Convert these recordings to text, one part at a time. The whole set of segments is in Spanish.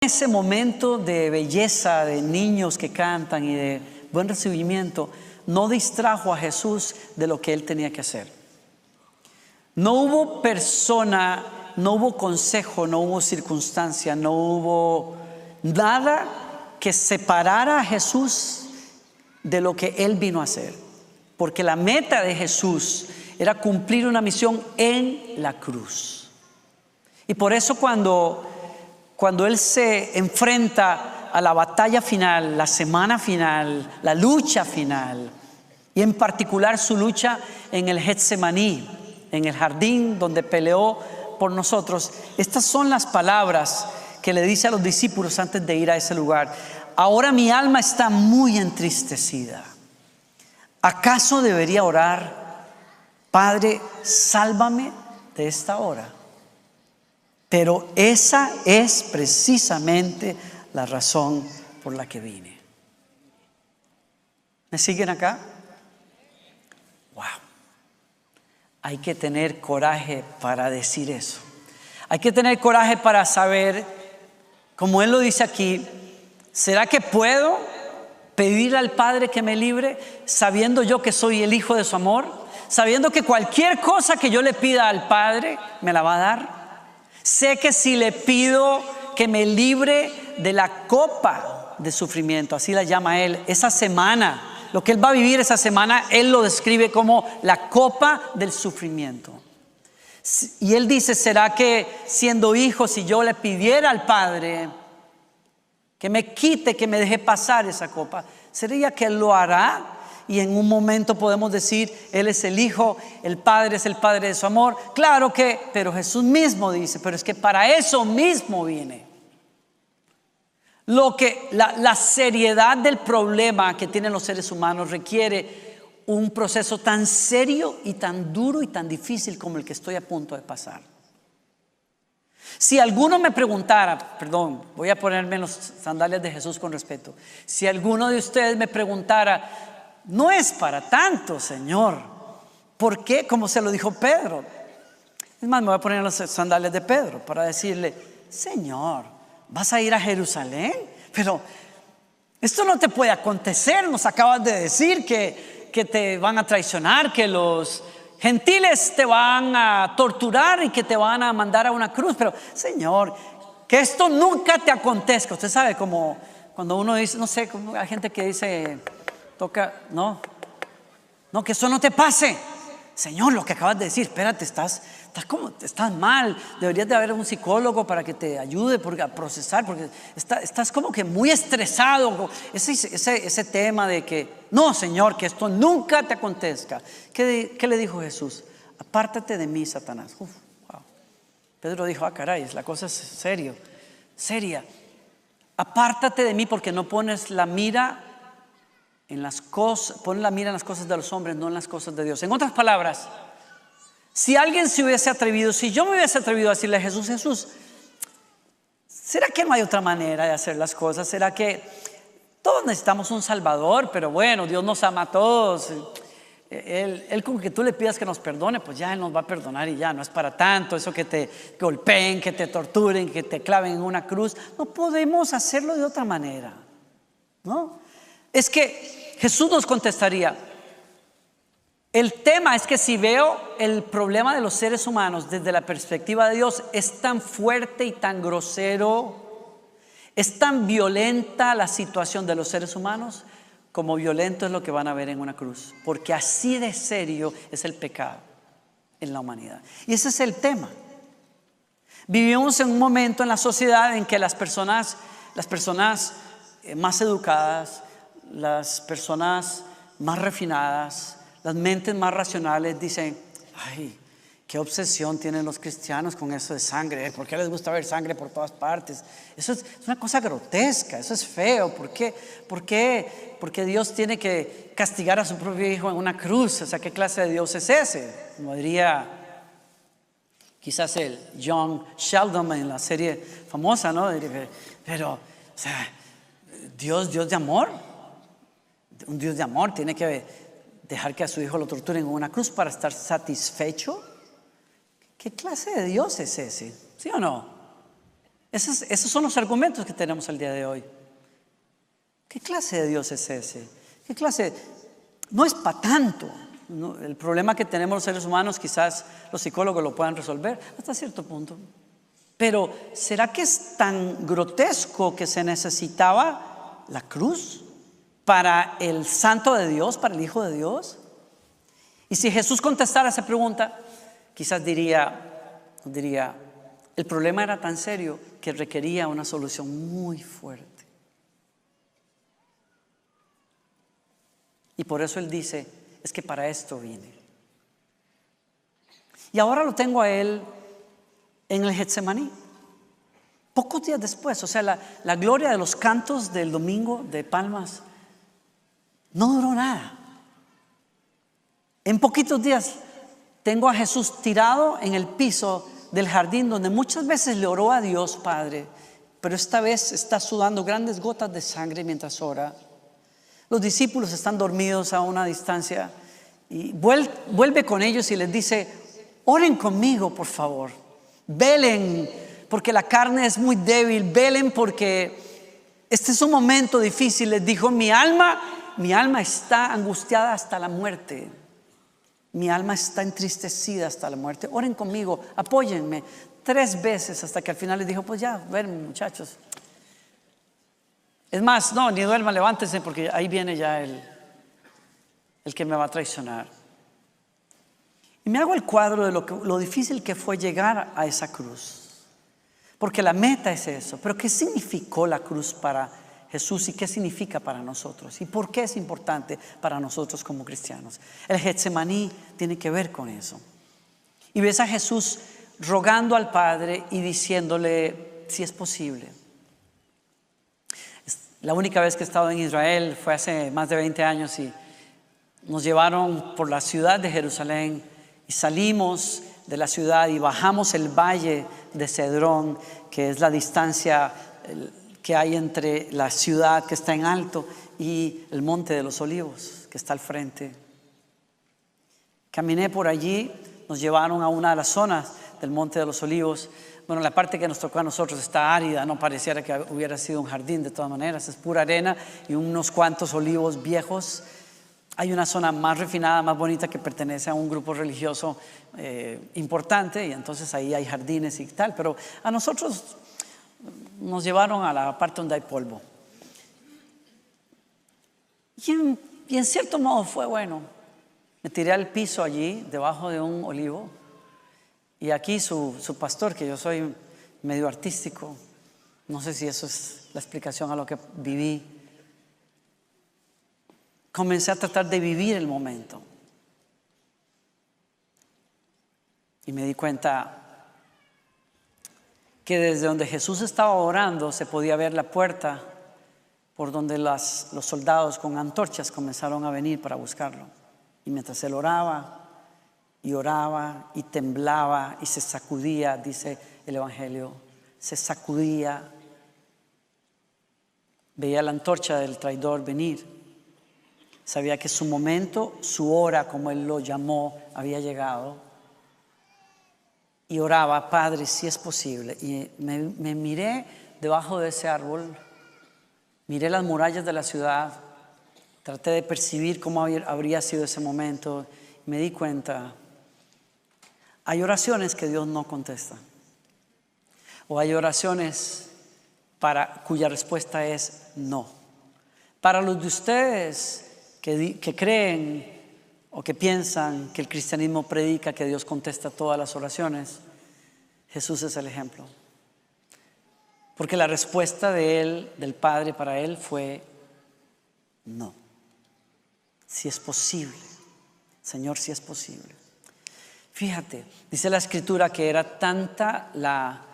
Ese momento de belleza, de niños que cantan y de buen recibimiento, no distrajo a Jesús de lo que él tenía que hacer. No hubo persona, no hubo consejo, no hubo circunstancia, no hubo nada que separara a Jesús de lo que él vino a hacer. Porque la meta de Jesús era cumplir una misión en la cruz. Y por eso cuando él se enfrenta a la batalla final, la semana final, la lucha final, y en particular su lucha en el Getsemaní, en el jardín donde peleó por nosotros, estas son las palabras que le dice a los discípulos antes de ir a ese lugar. Ahora mi alma está muy entristecida. ¿Acaso debería orar, Padre, sálvame de esta hora? Pero esa es precisamente la razón por la que vine. ¿Me siguen acá? Wow. Hay que tener coraje para decir eso. Hay que tener coraje para saber, como él lo dice aquí, ¿será que puedo pedirle al Padre que me libre, sabiendo yo que soy el hijo de su amor? Sabiendo que cualquier cosa que yo le pida al Padre, me la va a dar. Sé que si le pido que me libre de la copa de sufrimiento, así la llama él, esa semana, lo que él va a vivir esa semana, él lo describe como la copa del sufrimiento. Y él dice, ¿será que siendo hijo, si yo le pidiera al Padre que me quite, que me deje pasar esa copa, sería que él lo hará? Y en un momento podemos decir, él es el hijo, el Padre es el Padre de su amor. Claro que, pero Jesús mismo dice, pero es que para eso mismo viene. La seriedad del problema que tienen los seres humanos requiere un proceso tan serio y tan duro y tan difícil como el que estoy a punto de pasar. Si alguno me preguntara, perdón, voy a ponerme en los sandalias de Jesús con respeto. Si alguno de ustedes me preguntara, no es para tanto, Señor, ¿por qué? Como se lo dijo Pedro. Es más, me voy a poner en las sandalias de Pedro para decirle, Señor, ¿vas a ir a Jerusalén? Pero esto no te puede acontecer. Nos acabas de decir que te van a traicionar, que los gentiles te van a torturar y que te van a mandar a una cruz. Pero Señor, que esto nunca te acontezca. Usted sabe, como cuando uno dice, no sé, como hay gente que dice, no, que eso no te pase. Señor, lo que acabas de decir, espérate, estás mal. Deberías de haber un psicólogo para que te ayude a procesar, porque estás como que muy estresado. Ese tema de que, no, Señor, que esto nunca te acontezca. ¿Qué le dijo Jesús? Apártate de mí, Satanás. Wow. Pedro dijo, caray, la cosa es seria. Apártate de mí porque no pones la mira en las cosas, pon la mira en las cosas de los hombres, no en las cosas de Dios. En otras palabras, si alguien se hubiese atrevido, si yo me hubiese atrevido a decirle a Jesús, ¿será que no hay otra manera de hacer las cosas? ¿Será que todos necesitamos un Salvador? Pero bueno, Dios nos ama a todos. Él con que tú le pidas que nos perdone, pues ya Él nos va a perdonar y ya, no es para tanto. Eso que te golpeen, que te torturen, que te claven en una cruz, no podemos hacerlo de otra manera, ¿no? Es que Jesús nos contestaría, el tema es que si veo el problema de los seres humanos desde la perspectiva de Dios, es tan fuerte y tan grosero, es tan violenta la situación de los seres humanos, como violento es lo que van a ver en una cruz, porque así de serio es el pecado en la humanidad. Y ese es el tema. Vivimos en un momento en la sociedad en que las personas más educadas, las personas más refinadas, las mentes más racionales dicen, ay, qué obsesión tienen los cristianos con eso de sangre. ¿Por qué les gusta ver sangre por todas partes? Eso es una cosa grotesca, eso es feo. ¿Por qué? Porque Dios tiene que castigar a su propio hijo en una cruz. O sea, ¿qué clase de Dios es ese? Como diría quizás el John Sheldon en la serie famosa, ¿no? Pero, o sea, Dios de amor. Un Dios de amor tiene que dejar que a su hijo lo torturen en una cruz para estar satisfecho. ¿Qué clase de Dios es ese? ¿Sí o no? Esos son los argumentos que tenemos el día de hoy. ¿Qué clase de Dios es ese? ¿Qué clase? No es para tanto. No, el problema que tenemos los seres humanos, quizás los psicólogos lo puedan resolver hasta cierto punto. Pero ¿será que es tan grotesco que se necesitaba la cruz para el Santo de Dios, para el Hijo de Dios? Y si Jesús contestara esa pregunta, quizás diría, el problema era tan serio que requería una solución muy fuerte. Y por eso Él dice, es que para esto vine. Y ahora lo tengo a Él en el Getsemaní. Pocos días después, o sea, la gloria de los cantos del domingo de Palmas no duró nada. En poquitos días tengo a Jesús tirado en el piso del jardín donde muchas veces le oró a Dios Padre, pero esta vez está sudando grandes gotas de sangre mientras ora. Los discípulos están dormidos a una distancia y vuelve con ellos y les dice, oren conmigo por favor, velen porque la carne es muy débil, velen porque este es un momento difícil. Les dijo, mi alma está angustiada hasta la muerte. Mi alma está entristecida hasta la muerte. Oren conmigo, apóyenme. 3 veces hasta que al final les dijo, pues ya, ven muchachos. Es más, no, ni duerman, levántense porque ahí viene ya el que me va a traicionar. Y me hago el cuadro de lo difícil que fue llegar a esa cruz. Porque la meta es eso. Pero ¿qué significó la cruz para Jesús y qué significa para nosotros? ¿Y por qué es importante para nosotros como cristianos? El Getsemaní tiene que ver con eso. Y ves a Jesús rogando al Padre y diciéndole si es posible. La única vez que he estado en Israel fue hace más de 20 años y nos llevaron por la ciudad de Jerusalén y salimos de la ciudad y bajamos el valle de Cedrón, que es la distancia que hay entre la ciudad que está en alto y el monte de los Olivos que está al frente. Caminé por allí, nos llevaron a una de las zonas del monte de los Olivos. Bueno, la parte que nos tocó a nosotros está árida, no pareciera que hubiera sido un jardín, de todas maneras, es pura arena y unos cuantos olivos viejos. Hay una zona más refinada, más bonita que pertenece a un grupo religioso importante y entonces ahí hay jardines y tal, pero a nosotros nos llevaron a la parte donde hay polvo. Y en cierto modo fue bueno. Me tiré al piso allí, debajo de un olivo, y aquí su pastor, que yo soy medio artístico, no sé si eso es la explicación a lo que viví, comencé a tratar de vivir el momento. Y me di cuenta que desde donde Jesús estaba orando se podía ver la puerta por donde los soldados con antorchas comenzaron a venir para buscarlo. Y mientras él oraba y temblaba y se sacudía, dice el Evangelio, se sacudía, veía la antorcha del traidor venir. Sabía que su momento, su hora, como él lo llamó, había llegado. Y oraba, Padre, si es posible. Y me miré debajo de ese árbol, miré las murallas de la ciudad, traté de percibir cómo habría sido ese momento. Me di cuenta, hay oraciones que Dios no contesta. O hay oraciones cuya respuesta es no. Para los de ustedes que creen o que piensan que el cristianismo predica que Dios contesta todas las oraciones, Jesús es el ejemplo. Porque la respuesta de él, del Padre para él fue no. Si es posible, Señor, si es posible. Fíjate, dice la Escritura que era tanta la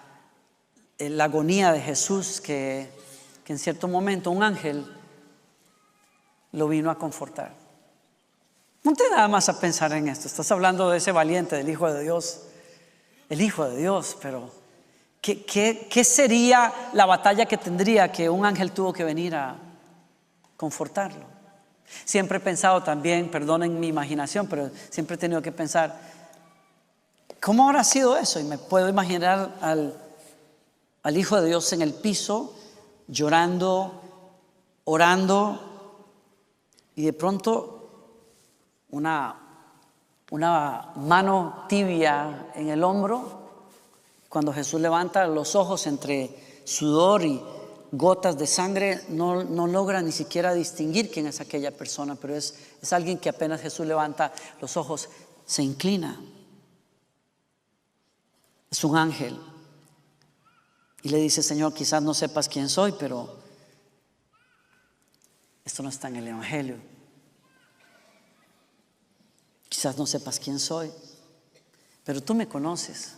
agonía de Jesús que en cierto momento un ángel lo vino a confortar. No te nada más a pensar en esto. Estás hablando de ese valiente, del Hijo de Dios. El Hijo de Dios, pero ¿qué sería la batalla que tendría que un ángel tuvo que venir a confortarlo? Siempre he pensado también, perdonen mi imaginación, pero siempre he tenido que pensar, ¿cómo habrá sido eso? Y me puedo imaginar al al Hijo de Dios en el piso, llorando, orando, y de pronto una mano tibia en el hombro. Cuando Jesús levanta los ojos entre sudor y gotas de sangre, no logra ni siquiera distinguir quién es aquella persona, pero es alguien que apenas Jesús levanta los ojos, se inclina. Es un ángel. Y le dice: Señor, quizás no sepas quién soy, pero esto no está en el Evangelio. Quizás no sepas quién soy, pero tú me conoces.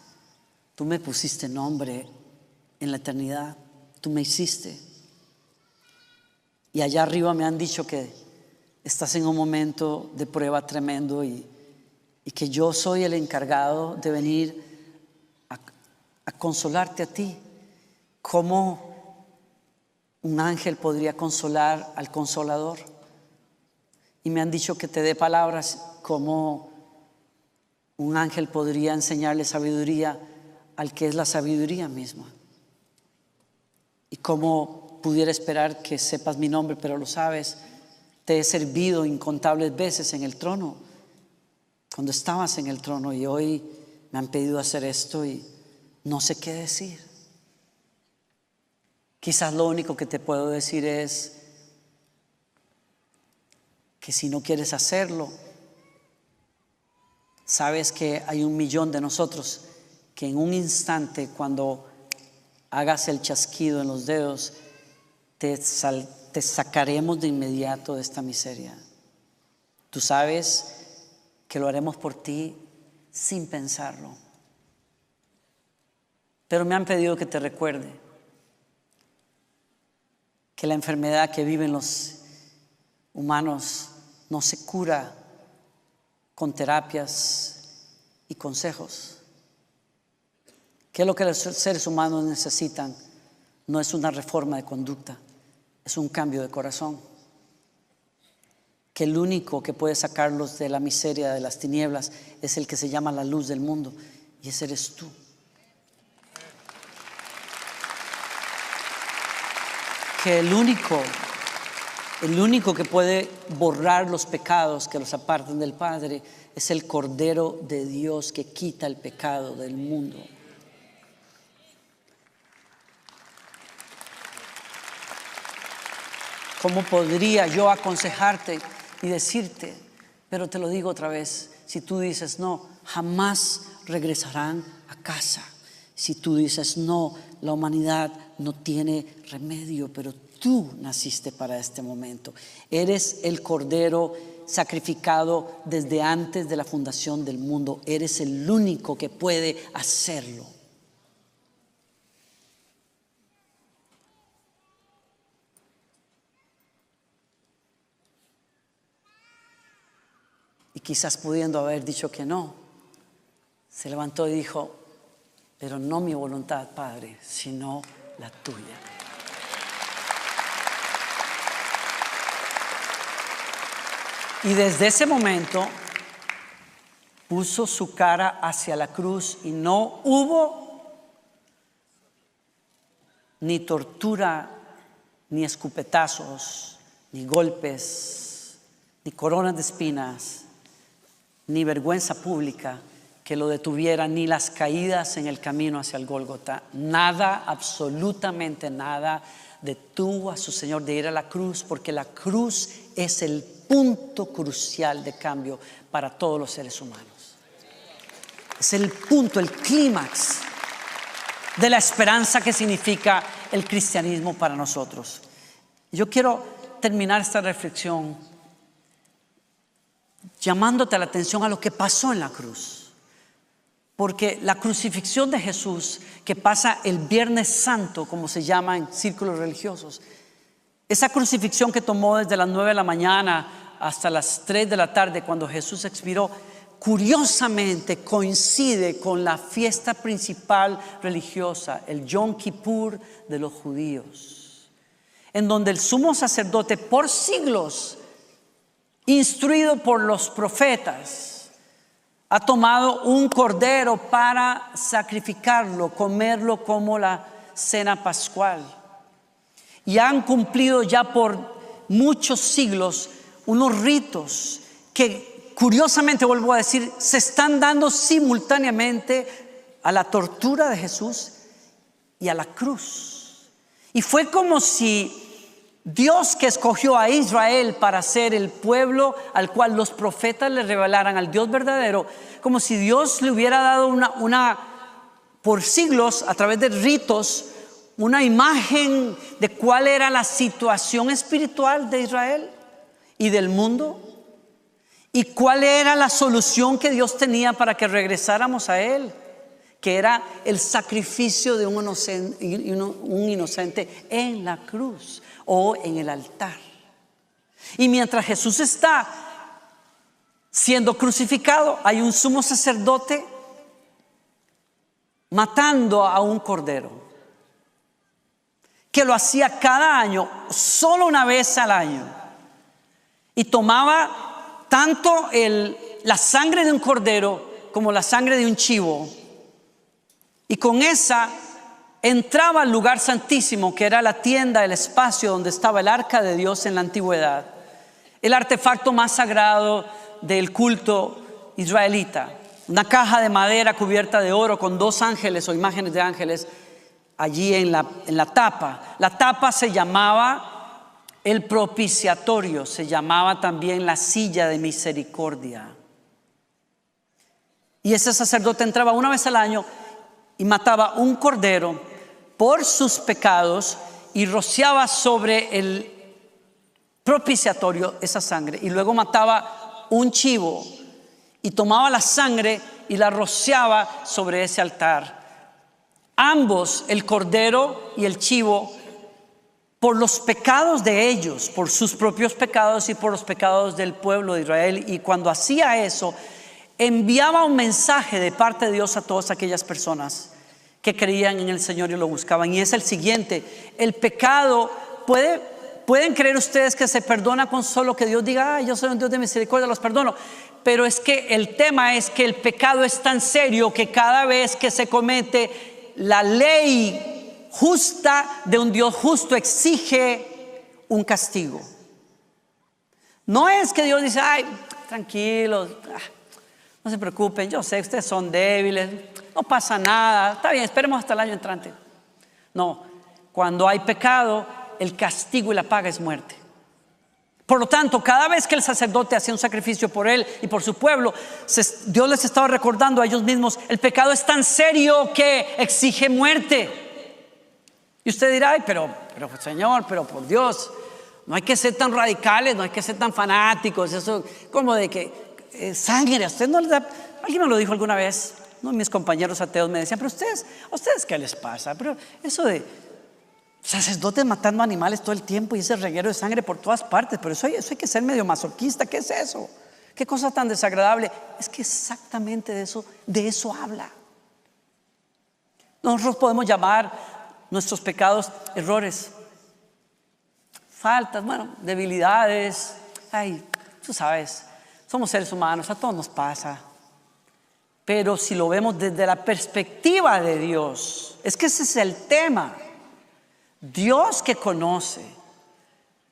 Tú me pusiste nombre en la eternidad. Tú me hiciste. Y allá arriba me han dicho que estás en un momento de prueba tremendo y que yo soy el encargado de venir a consolarte a ti. ¿Cómo un ángel podría consolar al consolador? Y me han dicho que te dé palabras como un ángel podría enseñarle sabiduría al que es la sabiduría misma. Y cómo pudiera esperar que sepas mi nombre, pero lo sabes. Te he servido incontables veces en el trono, cuando estabas en el trono, y hoy me han pedido hacer esto y no sé qué decir. Quizás lo único que te puedo decir es que si no quieres hacerlo, sabes que hay 1,000,000 de nosotros que en un instante, cuando hagas el chasquido en los dedos, te sacaremos de inmediato de esta miseria. Tú sabes que lo haremos por ti sin pensarlo. Pero me han pedido que te recuerde que la enfermedad que viven los humanos no se cura con terapias y consejos. ¿Qué es lo que los seres humanos necesitan? No es una reforma de conducta, es un cambio de corazón. Que el único que puede sacarlos de la miseria, de las tinieblas, es el que se llama la luz del mundo, y ese eres tú. Que el único que puede borrar los pecados que los apartan del Padre es el Cordero de Dios que quita el pecado del mundo. ¿Cómo podría yo aconsejarte y decirte? Pero te lo digo otra vez, si tú dices no, jamás regresarán a casa. Si tú dices no, la humanidad no tiene remedio, pero tú naciste para este momento. Eres el Cordero sacrificado desde antes de la fundación del mundo. Eres el único que puede hacerlo. Y quizás pudiendo haber dicho que no, se levantó y dijo: pero no mi voluntad, Padre, sino la tuya. Y desde ese momento puso su cara hacia la cruz y no hubo ni tortura, ni escupetazos, ni golpes, ni coronas de espinas, ni vergüenza pública que lo detuviera, ni las caídas en el camino hacia el Gólgota. Nada, absolutamente nada, detuvo a su Señor de ir a la cruz, porque la cruz es el punto crucial de cambio para todos los seres humanos. Es el punto, el clímax de la esperanza que significa el cristianismo para nosotros. Yo quiero terminar esta reflexión llamándote la atención a lo que pasó en la cruz. Porque la crucifixión de Jesús, que pasa el Viernes Santo, como se llama en círculos religiosos, esa crucifixión que tomó desde las 9 de la mañana hasta las 3 de la tarde, cuando Jesús expiró, curiosamente coincide con la fiesta principal religiosa, el Yom Kippur de los judíos, en donde el sumo sacerdote por siglos, instruido por los profetas, ha tomado un cordero para sacrificarlo, comerlo como la cena pascual. Y han cumplido ya por muchos siglos unos ritos que, curiosamente, vuelvo a decir, se están dando simultáneamente a la tortura de Jesús y a la cruz. Y fue como si Dios, que escogió a Israel para ser el pueblo al cual los profetas le revelaran al Dios verdadero, como si Dios le hubiera dado por siglos, a través de ritos, una imagen de cuál era la situación espiritual de Israel y del mundo, y cuál era la solución que Dios tenía para que regresáramos a Él, que era el sacrificio de un inocente en la cruz o en el altar. Y mientras Jesús está siendo crucificado, hay un sumo sacerdote matando a un cordero, que lo hacía cada año, solo una vez al año, y tomaba tanto la sangre de un cordero como la sangre de un chivo, y con esa entraba al lugar santísimo, que era la tienda, el espacio donde estaba el arca de Dios en la antigüedad, el artefacto más sagrado del culto israelita. Una caja de madera cubierta de oro con 2 ángeles o imágenes de ángeles allí en la tapa. La tapa se llamaba el propiciatorio, se llamaba también la silla de misericordia. Y ese sacerdote entraba una vez al año y mataba un cordero por sus pecados y rociaba sobre el propiciatorio esa sangre, y luego mataba un chivo y tomaba la sangre y la rociaba sobre ese altar. Ambos, el cordero y el chivo, por los pecados de ellos, por sus propios pecados y por los pecados del pueblo de Israel. Y cuando hacía eso, enviaba un mensaje de parte de Dios a todas aquellas personas que creían en el Señor y lo buscaban. Y es el siguiente: el pecado pueden creer ustedes que se perdona con solo que Dios diga, yo soy un Dios de misericordia, los perdono. Pero es que el tema es que el pecado es tan serio que cada vez que se comete, la ley justa de un Dios justo exige un castigo. No es que Dios dice, ay, tranquilos, no se preocupen, yo sé, ustedes son débiles, no pasa nada, está bien, esperemos hasta el año entrante. No, cuando hay pecado, el castigo y la paga es muerte. Por lo tanto, cada vez que el sacerdote hacía un sacrificio por él y por su pueblo, Dios les estaba recordando a ellos mismos, el pecado es tan serio que exige muerte. Y usted dirá, ay, pero Señor, pero por Dios, no hay que ser tan radicales, no hay que ser tan fanáticos, eso como de que sangre, a usted no le da. Alguien me lo dijo alguna vez, ¿no? Mis compañeros ateos me decían, pero ¿a ustedes qué les pasa? Pero eso de sacerdotes matando animales todo el tiempo y ese reguero de sangre por todas partes, pero eso hay que ser medio masoquista. ¿Qué es eso? ¿Qué cosa tan desagradable? Es que exactamente de eso habla. Nosotros podemos llamar nuestros pecados errores, faltas, debilidades. Ay, tú sabes, somos seres humanos, a todos nos pasa. Pero si lo vemos desde la perspectiva de Dios, es que ese es el tema. Dios que conoce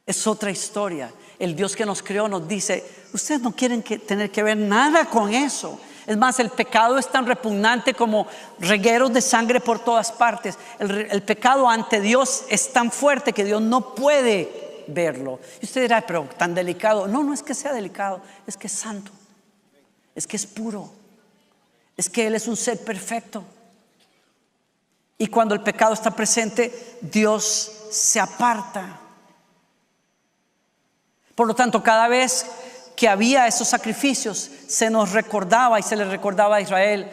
es otra historia. El Dios que nos creó nos dice, ustedes no quieren tener que ver nada con eso. Es más, el pecado es tan repugnante como regueros de sangre por todas partes. El pecado ante Dios es tan fuerte que Dios no puede verlo. Y usted dirá, pero tan delicado. No es que sea delicado, es que es santo, es que es puro, es que Él es un ser perfecto. Y cuando el pecado está presente, Dios se aparta. Por lo tanto, cada vez que había esos sacrificios, se nos recordaba y se le recordaba a Israel,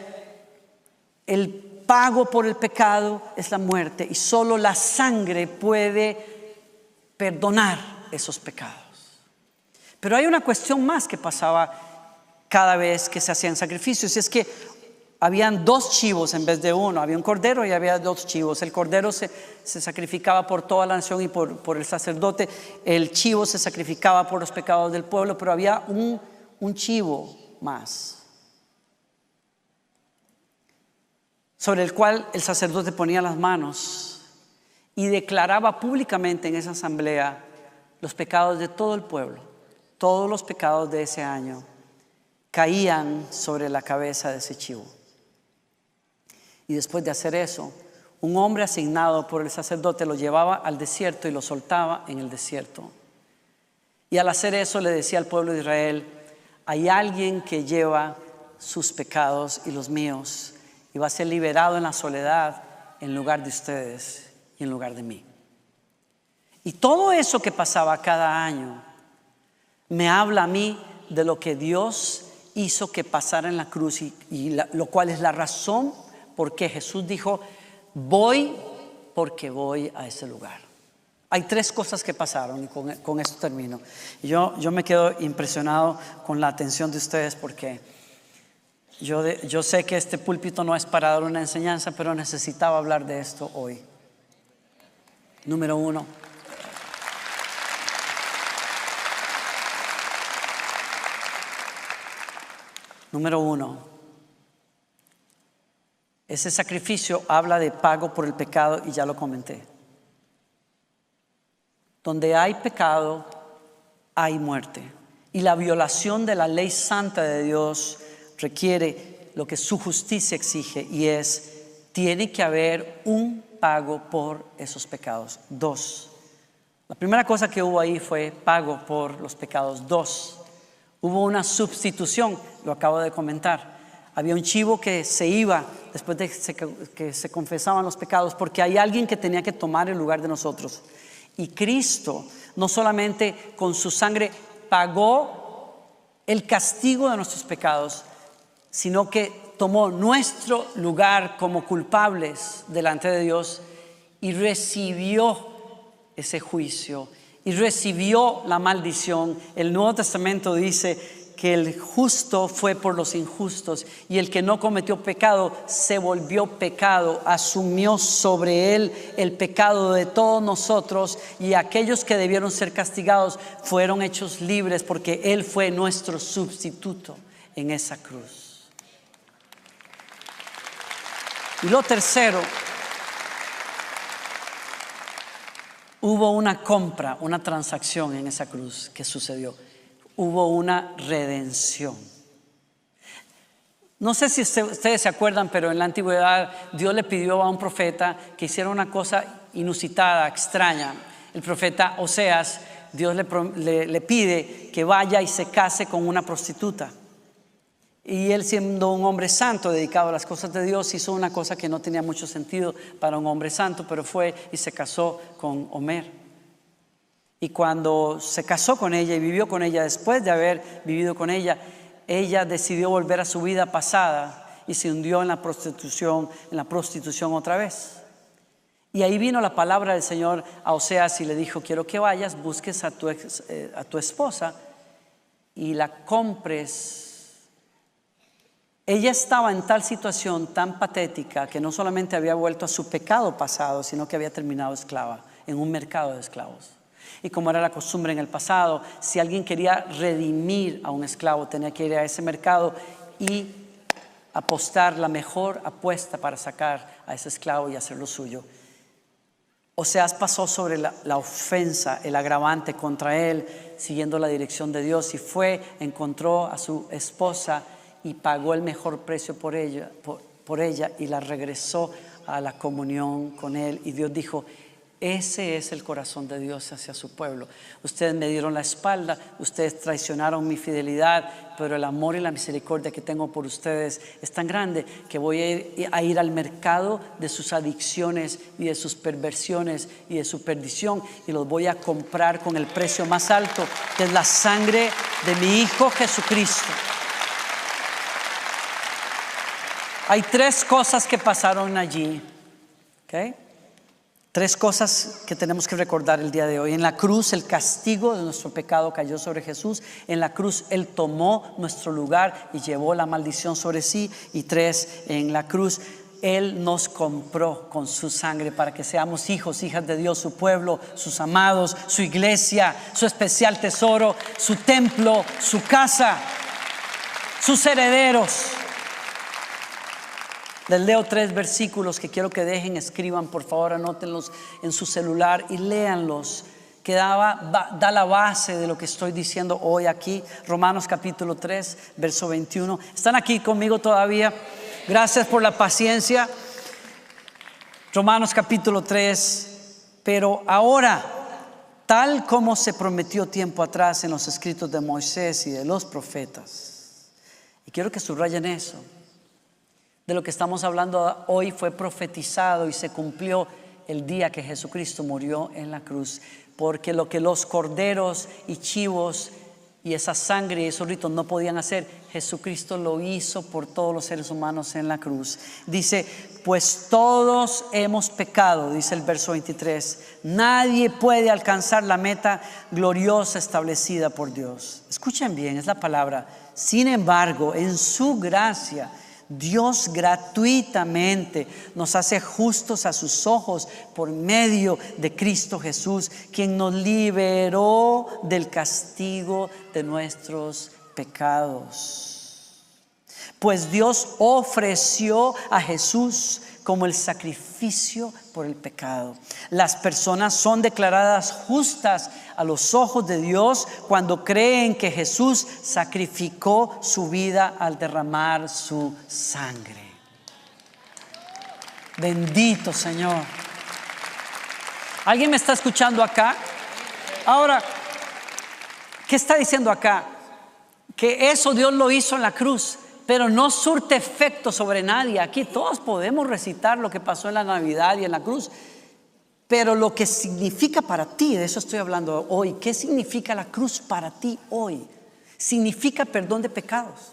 el pago por el pecado es la muerte, y solo la sangre puede perdonar esos pecados. Pero hay una cuestión más que pasaba cada vez que se hacían sacrificios, y es que habían 2 chivos en vez de uno. Había un cordero y había 2 chivos. El cordero se sacrificaba por toda la nación y por el sacerdote. El chivo se sacrificaba por los pecados del pueblo, pero había un chivo más, sobre el cual el sacerdote ponía las manos y declaraba públicamente en esa asamblea los pecados de todo el pueblo. Todos los pecados de ese año caían sobre la cabeza de ese chivo. Y después de hacer eso, un hombre asignado por el sacerdote lo llevaba al desierto y lo soltaba en el desierto. Y al hacer eso le decía al pueblo de Israel: hay alguien que lleva sus pecados y los míos y va a ser liberado en la soledad en lugar de ustedes y en lugar de mí. Y todo eso que pasaba cada año me habla a mí de lo que Dios hizo que pasara en la cruz lo cual es la razón por qué Jesús dijo: voy porque voy a ese lugar. Hay 3 cosas que pasaron y con esto termino. Yo me quedo impresionado con la atención de ustedes, porque yo sé que este púlpito no es para dar una enseñanza, pero necesitaba hablar de esto hoy. Número 1. Número 1. Ese sacrificio habla de pago por el pecado, y ya lo comenté. Donde hay pecado, hay muerte. Y la violación de la ley santa de Dios requiere lo que su justicia exige, y tiene que haber un pago por esos pecados. 2. La primera cosa que hubo ahí fue pago por los pecados. 2. Hubo una sustitución, lo acabo de comentar. Había un chivo que se iba después de que se confesaban los pecados, porque hay alguien que tenía que tomar el lugar de nosotros. Y Cristo no solamente con su sangre pagó el castigo de nuestros pecados, sino que tomó nuestro lugar como culpables delante de Dios y recibió ese juicio y recibió la maldición. El Nuevo Testamento dice que el justo fue por los injustos, y el que no cometió pecado se volvió pecado, asumió sobre él el pecado de todos nosotros, y aquellos que debieron ser castigados fueron hechos libres, porque él fue nuestro sustituto en esa cruz. Y lo tercero, hubo una compra, una transacción en esa cruz que sucedió. Hubo una redención. No sé si ustedes se acuerdan, pero en la antigüedad Dios le pidió a un profeta que hiciera una cosa inusitada, extraña. El profeta Oseas, Dios le pide que vaya y se case con una prostituta. Y él, siendo un hombre santo dedicado a las cosas de Dios, hizo una cosa que no tenía mucho sentido para un hombre santo, pero fue y se casó con Homer. Y cuando se casó con ella y vivió con ella, después de haber vivido con ella, ella decidió volver a su vida pasada y se hundió en la prostitución otra vez. Y ahí vino la palabra del Señor a Oseas y le dijo: quiero que vayas, busques a tu esposa y la compres. Ella estaba en tal situación tan patética que no solamente había vuelto a su pecado pasado, sino que había terminado esclava en un mercado de esclavos. Y como era la costumbre en el pasado, si alguien quería redimir a un esclavo, tenía que ir a ese mercado y apostar la mejor apuesta para sacar a ese esclavo y hacerlo suyo. Oseas pasó sobre la ofensa, el agravante contra él, siguiendo la dirección de Dios, y encontró a su esposa y pagó el mejor precio por ella y la regresó a la comunión con él. Y Dios dijo: ese es el corazón de Dios hacia su pueblo. Ustedes me dieron la espalda, ustedes traicionaron mi fidelidad, pero el amor y la misericordia que tengo por ustedes es tan grande que voy a ir al mercado de sus adicciones y de sus perversiones y de su perdición, y los voy a comprar con el precio más alto, que es la sangre de mi Hijo Jesucristo. Hay 3 cosas que pasaron allí, ¿ok? 3 cosas que tenemos que recordar el día de hoy. En la cruz el castigo de nuestro pecado cayó sobre Jesús. En la cruz Él tomó nuestro lugar y llevó la maldición sobre sí. Y 3, en la cruz Él nos compró con su sangre para que seamos hijos, hijas de Dios, su pueblo, sus amados, su iglesia, su especial tesoro, su templo, su casa, sus herederos. Les leo 3 versículos que quiero que dejen, escriban, por favor, anótenlos en su celular y léanlos, que da la base de lo que estoy diciendo hoy aquí. Romanos capítulo 3, verso 21. ¿Están aquí conmigo todavía? Gracias por la paciencia. Romanos capítulo 3. Pero ahora, tal como se prometió tiempo atrás en los escritos de Moisés y de los profetas, y quiero que subrayen eso, de lo que estamos hablando hoy fue profetizado y se cumplió el día que Jesucristo murió en la cruz. Porque lo que los corderos y chivos y esa sangre y esos ritos no podían hacer, Jesucristo lo hizo por todos los seres humanos en la cruz. Dice, pues todos hemos pecado, dice el verso 23. Nadie puede alcanzar la meta gloriosa establecida por Dios. Escuchen bien, es la palabra. Sin embargo, en su gracia, Dios gratuitamente nos hace justos a sus ojos por medio de Cristo Jesús, quien nos liberó del castigo de nuestros pecados. Pues Dios ofreció a Jesús como el sacrificio por el pecado. Las personas son declaradas justas a los ojos de Dios cuando creen que Jesús sacrificó su vida al derramar su sangre. Bendito Señor. ¿Alguien me está escuchando acá? Ahora, ¿qué está diciendo acá? Que eso Dios lo hizo en la cruz, pero no surte efecto sobre nadie. Aquí todos podemos recitar lo que pasó en la Navidad y en la cruz, pero lo que significa para ti, de eso estoy hablando hoy. ¿Qué significa la cruz para ti hoy? Significa perdón de pecados.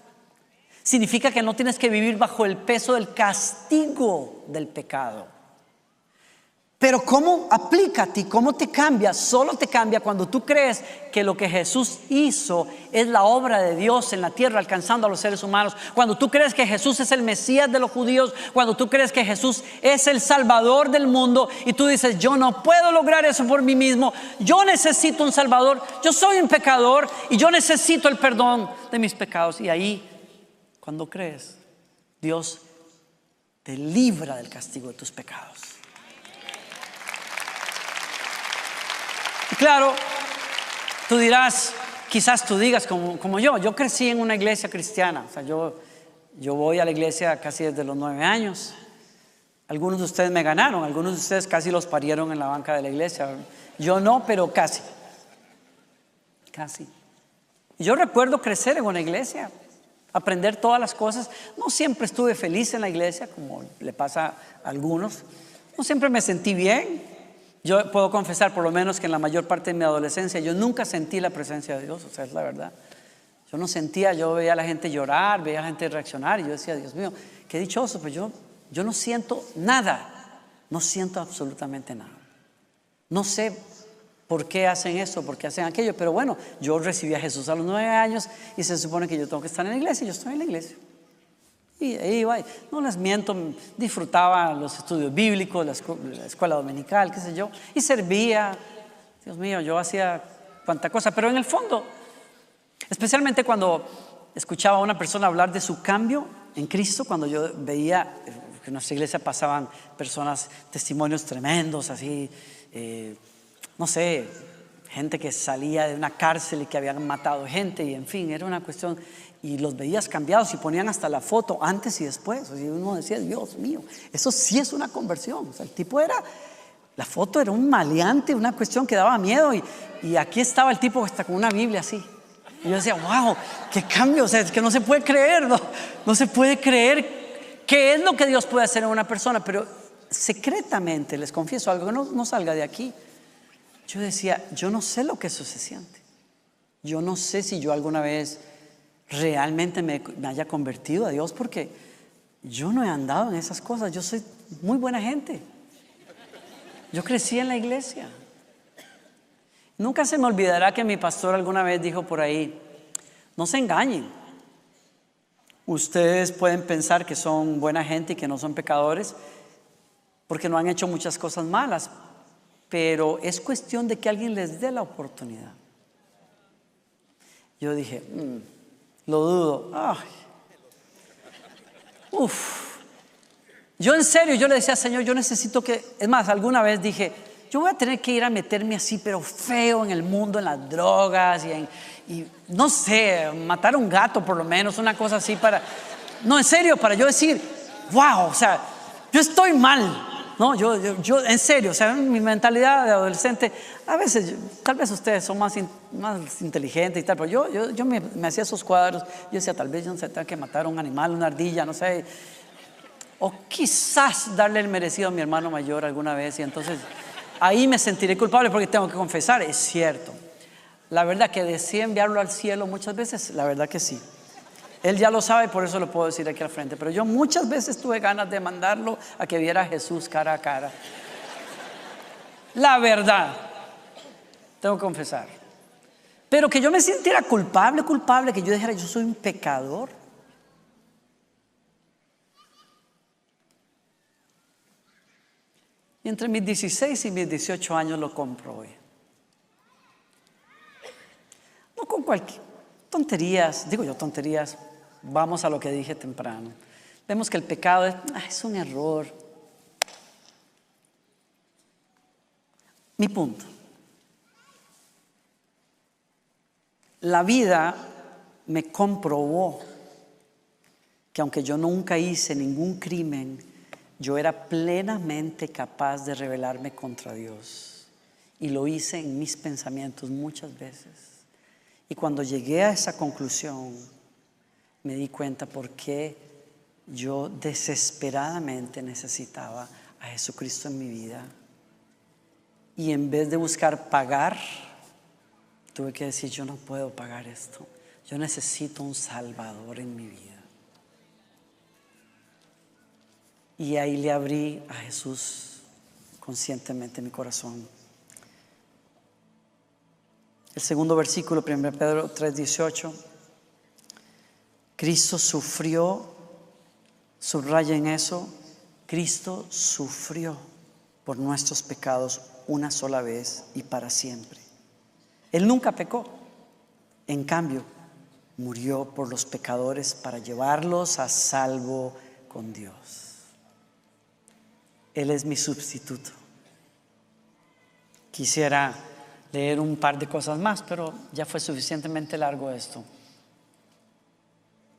Significa que no tienes que vivir bajo el peso del castigo del pecado. Pero ¿cómo aplica a ti? ¿Cómo te cambia? Solo te cambia cuando tú crees que lo que Jesús hizo es la obra de Dios en la tierra, alcanzando a los seres humanos. Cuando tú crees que Jesús es el Mesías de los judíos, cuando tú crees que Jesús es el Salvador del mundo y tú dices, yo no puedo lograr eso por mí mismo, yo necesito un Salvador, yo soy un pecador y yo necesito el perdón de mis pecados. Y ahí, cuando crees, Dios te libra del castigo de tus pecados. Claro, tú dirás, quizás tú digas como yo crecí en una iglesia cristiana. O sea, yo voy a la iglesia casi desde los 9 años. Algunos de ustedes me ganaron, algunos de ustedes casi los parieron en la banca de la iglesia. Yo no, pero casi. Y yo recuerdo crecer en una iglesia, aprender todas las cosas. No siempre estuve feliz en la iglesia, como le pasa a algunos. No siempre me sentí bien. Yo puedo confesar por lo menos que en la mayor parte de mi adolescencia yo nunca sentí la presencia de Dios, o sea, es la verdad. Yo no sentía, yo veía a la gente llorar, veía a la gente reaccionar y yo decía, Dios mío, qué dichoso, pues yo no siento nada, no siento absolutamente nada. No sé por qué hacen eso, por qué hacen aquello, pero bueno, yo recibí a Jesús a los 9 años y se supone que yo tengo que estar en la iglesia y yo estoy en la iglesia. Y ahí iba, no les miento, disfrutaba los estudios bíblicos, la escuela dominical, qué sé yo, y servía. Dios mío, yo hacía cuanta cosa, pero en el fondo, especialmente cuando escuchaba a una persona hablar de su cambio en Cristo, cuando yo veía que en nuestra iglesia pasaban personas, testimonios tremendos, así, no sé, gente que salía de una cárcel y que habían matado gente, y en fin, era una cuestión. Y los veías cambiados y ponían hasta la foto antes y después. Y uno decía, Dios mío, eso sí es una conversión. O sea, el tipo la foto era un maleante, una cuestión que daba miedo. Y aquí estaba el tipo hasta con una Biblia así. Y yo decía, wow, qué cambio. O sea, es que no se puede creer, no se puede creer qué es lo que Dios puede hacer en una persona. Pero secretamente, les confieso algo, que no salga de aquí. Yo decía, yo no sé lo que eso se siente. Yo no sé si yo alguna vez realmente me haya convertido a Dios, porque yo no he andado en esas cosas. Yo soy muy buena gente. Yo crecí en la iglesia. Nunca se me olvidará que mi pastor alguna vez dijo por ahí, no se engañen. Ustedes pueden pensar que son buena gente y que no son pecadores porque no han hecho muchas cosas malas, pero es cuestión de que alguien les dé la oportunidad. Yo dije, lo dudo. Yo en serio, yo le decía, Señor, yo necesito que, es más, alguna vez dije, yo voy a tener que ir a meterme así, pero feo en el mundo, en las drogas y no sé, matar a un gato por lo menos, una cosa así para, no, en serio, para yo decir, wow, o sea, yo estoy mal. No, yo en serio, o sea, mi mentalidad de adolescente, a veces, tal vez ustedes son más inteligentes y tal, pero yo me hacía esos cuadros, yo decía, tal vez yo no sé, tengo que matar a un animal, una ardilla, no sé, o quizás darle el merecido a mi hermano mayor alguna vez, y entonces ahí me sentiré culpable porque tengo que confesar, es cierto. La verdad que deseé enviarlo al cielo muchas veces, la verdad que sí. Él ya lo sabe, por eso lo puedo decir aquí al frente. Pero yo muchas veces tuve ganas de mandarlo a que viera a Jesús cara a cara. La verdad, tengo que confesar. Pero que yo me sintiera culpable, que yo dijera, yo soy un pecador. Y entre mis 16 y mis 18 años lo comprobé. No con cualquier tonterías, digo yo tonterías. Vamos a lo que dije temprano. Vemos que el pecado es un error. Mi punto. La vida me comprobó que aunque yo nunca hice ningún crimen, yo era plenamente capaz de rebelarme contra Dios. Y lo hice en mis pensamientos muchas veces. Y cuando llegué a esa conclusión, me di cuenta por qué yo desesperadamente necesitaba a Jesucristo en mi vida. Y en vez de buscar pagar, tuve que decir, yo no puedo pagar esto. Yo necesito un Salvador en mi vida. Y ahí le abrí a Jesús conscientemente mi corazón. El segundo versículo, 1 Pedro 3:18. Cristo sufrió, subrayen eso, Cristo sufrió por nuestros pecados una sola vez y para siempre. Él nunca pecó, en cambio, murió por los pecadores para llevarlos a salvo con Dios. Él es mi sustituto. Quisiera leer un par de cosas más, pero ya fue suficientemente largo esto.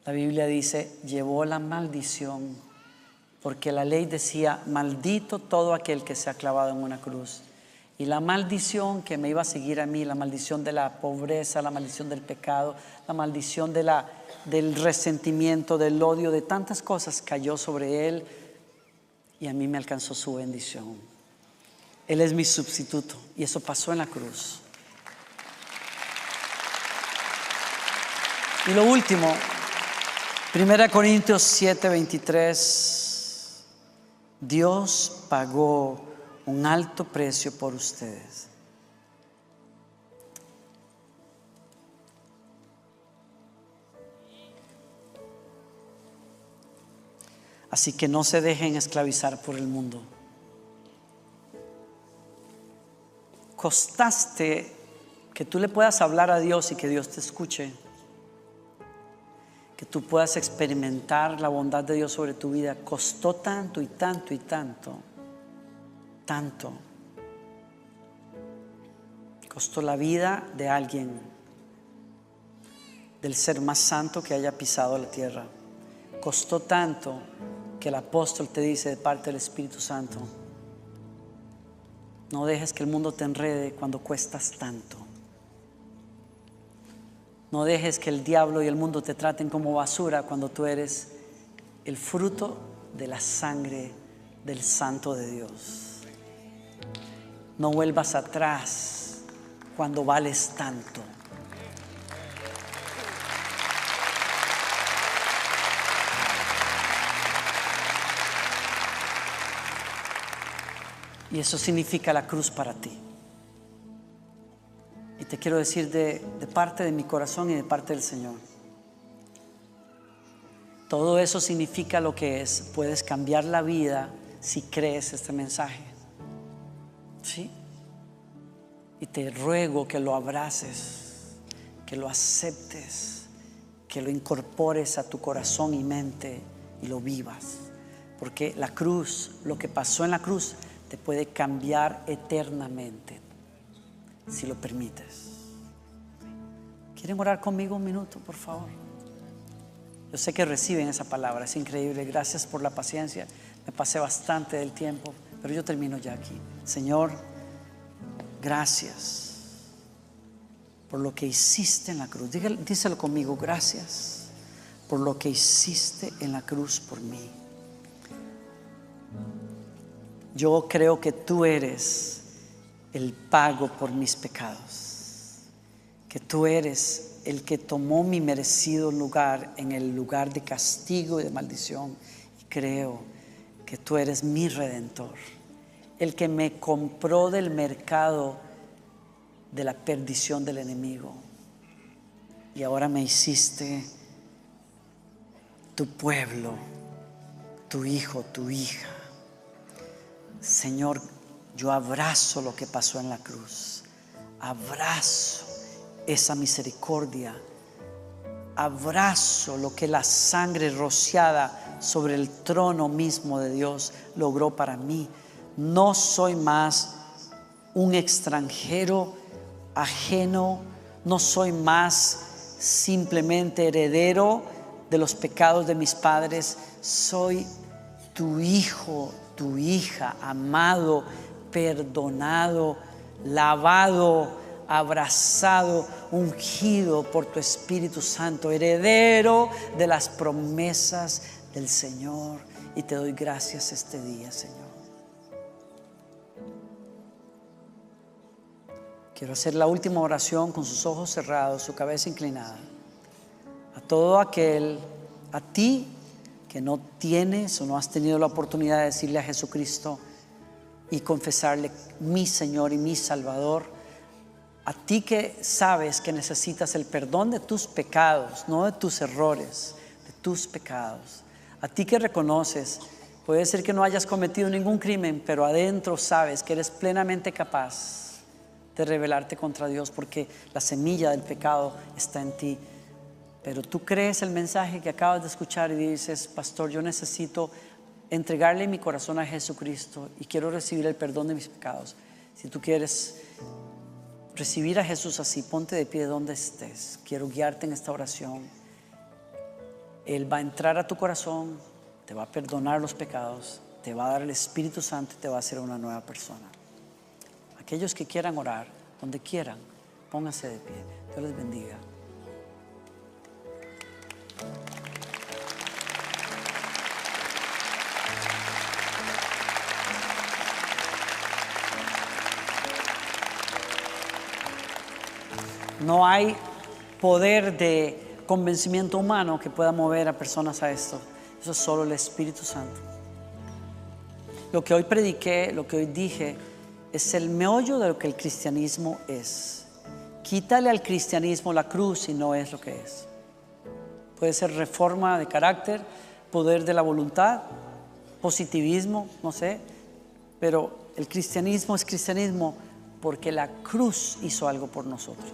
La Biblia dice, llevó la maldición, porque la ley decía, maldito todo aquel que se ha clavado en una cruz. Y la maldición que me iba a seguir a mí, la maldición de la pobreza, la maldición del pecado, la maldición del resentimiento, del odio, de tantas cosas, cayó sobre él y a mí me alcanzó su bendición. Él es mi sustituto y eso pasó en la cruz. Y lo último, 1 Corintios 7:23, Dios pagó un alto precio por ustedes. Así que no se dejen esclavizar por el mundo. Costaste que tú le puedas hablar a Dios y que Dios te escuche. Que tú puedas experimentar la bondad de Dios sobre tu vida. Costó tanto y tanto y tanto. Tanto. Costó la vida de alguien, del ser más santo que haya pisado la tierra. Costó tanto que el apóstol te dice de parte del Espíritu Santo, no dejes que el mundo te enrede cuando cuestas tanto. No dejes que el diablo y el mundo te traten como basura cuando tú eres el fruto de la sangre del Santo de Dios. No vuelvas atrás cuando vales tanto. Y eso significa la cruz para ti. Y te quiero decir de parte de mi corazón y de parte del Señor. Todo eso significa lo que es. Puedes cambiar la vida si crees este mensaje. ¿Sí? Y te ruego que lo abraces, que lo aceptes, que lo incorpores a tu corazón y mente y lo vivas. Porque la cruz, lo que pasó en la cruz, te puede cambiar eternamente, si lo permites. ¿Quieren orar conmigo un minuto, por favor? Yo sé que reciben esa palabra, es increíble. Gracias por la paciencia. Me pasé bastante del tiempo, pero yo termino ya aquí. Señor, gracias por lo que hiciste en la cruz. Díselo conmigo, gracias por lo que hiciste en la cruz por mí. Yo creo que tú eres el pago por mis pecados, que tú eres el que tomó mi merecido lugar en el lugar de castigo y de maldición. Y creo que tú eres mi redentor, el que me compró del mercado de la perdición del enemigo, y ahora me hiciste tu pueblo, tu hijo, tu hija. Señor, yo abrazo lo que pasó en la cruz, abrazo esa misericordia, abrazo lo que la sangre rociada sobre el trono mismo de Dios logró para mí. No soy más un extranjero ajeno, no soy más simplemente heredero de los pecados de mis padres. Soy tu hijo, tu hija, amado, perdonado, lavado, abrazado, ungido por tu Espíritu Santo, heredero de las promesas del Señor. Y te doy gracias este día, Señor. Quiero hacer la última oración con sus ojos cerrados, su cabeza inclinada. A todo aquel, a ti que no tienes o no has tenido la oportunidad de decirle a Jesucristo y confesarle mi Señor y mi Salvador, a ti que sabes que necesitas el perdón de tus pecados, no de tus errores, de tus pecados. A ti que reconoces, puede ser que no hayas cometido ningún crimen, pero adentro sabes que eres plenamente capaz de rebelarte contra Dios, porque la semilla del pecado está en ti. Pero tú crees el mensaje que acabas de escuchar y dices: pastor, yo necesito entregarle mi corazón a Jesucristo y quiero recibir el perdón de mis pecados. Si tú quieres recibir a Jesús así, ponte de pie donde estés. Quiero guiarte en esta oración. Él va a entrar a tu corazón, te va a perdonar los pecados, te va a dar el Espíritu Santo y te va a hacer una nueva persona. Aquellos que quieran orar, donde quieran, pónganse de pie. Dios les bendiga. No hay poder de convencimiento humano que pueda mover a personas a esto. Eso es solo el Espíritu Santo. Lo que hoy prediqué, lo que hoy dije, es el meollo de lo que el cristianismo es. Quítale al cristianismo la cruz y no es lo que es. Puede ser reforma de carácter, poder de la voluntad, positivismo, no sé. Pero el cristianismo es cristianismo porque la cruz hizo algo por nosotros.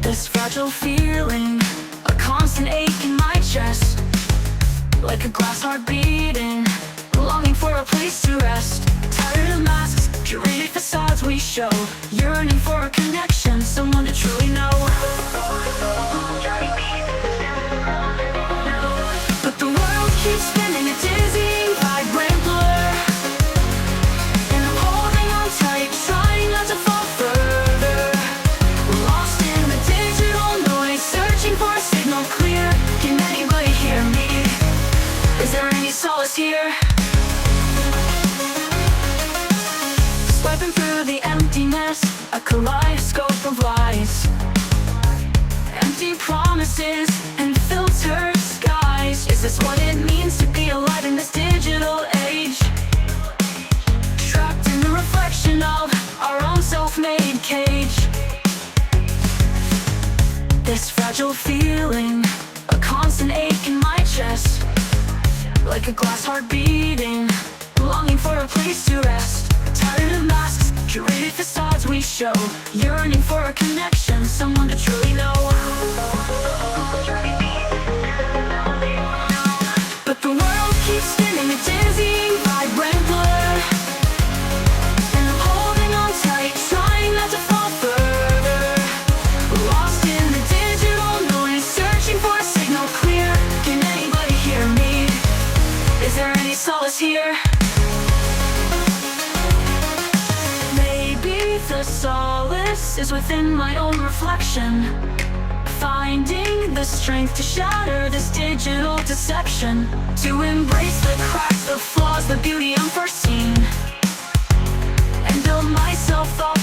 This fragile feeling, a constant ache in my chest, like a glass heart beating, longing for a place to rest. Tired of masks, curated facades we show, yearning for a connection, someone to truly know. But the world keeps spinning, a dizzying, vibrant blur, and I'm holding on tight, trying not to fall further. Lost in the digital noise, searching for a signal clear. Can anybody hear me? Is there any solace here? Swiping through the emptiness, a kaleidoscope of lies, empty promises and filtered skies. Is this what it means to be alive in this digital age? Trapped in the reflection of our own self-made cage. This fragile feeling, a constant ache in my chest, like a glass heart beating, longing for a place to rest. Tired of masks, Curated facades we show, yearning for a connection, someone to truly know. But the world keeps spinning, a dizzying, vibrant blur, and I'm holding on tight, trying not to fall further. Lost in the digital noise, searching for a signal clear. Can anybody hear me? Is there any solace here? Maybe the solace is within my own reflection, finding the strength to shatter this digital deception, to embrace the cracks, the flaws, the beauty unforeseen, and build myself up